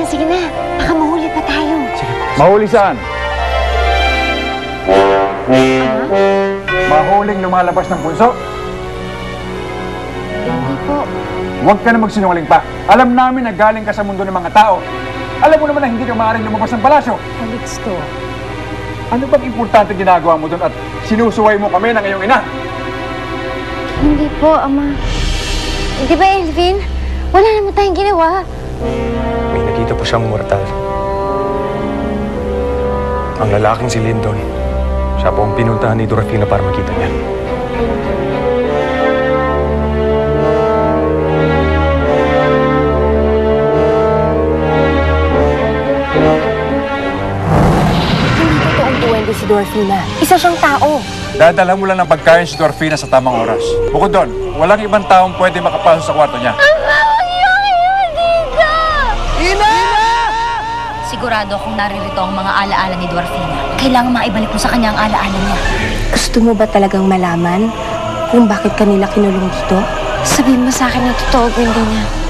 sige na. Baka mahuli pa tayo. Sige. Mahuli saan? Ama? Mahuling lumalabas ng punso? Hindi po. Huwag ka na magsinungaling pa. Alam namin na galing ka sa mundo ng mga tao. Alam mo naman na hindi ka maaaring lumabas ng palasyo. Calixto. Ano bang importante ginagawa mo doon at sinusuway mo kami ng iyong ina? Hindi po, Ama. Di ba, Elvin? Wala naman tayong ginawa. May nakita po siyang mortal. Ang lalaking si Lyndon. Siya po ang pinuntahan ni Dorofina para makita niya. Hindi totoong duwende si Dorfina. Isa siyang tao. Dadala mo lang ng pagkain si Dorfina sa tamang oras. Bukod doon, walang ibang taong pwede makapasok sa kwarto niya. Ama, huwag niyo kayo dito! Sigurado akong naririto ang mga alaala ni Dorfina. Kailangan maibalik mo sa kanya ang alaala niya. Gusto mo ba talagang malaman kung bakit kanila kinulong dito? Sabihin mo sa akin ang totoo, Gwendolyn.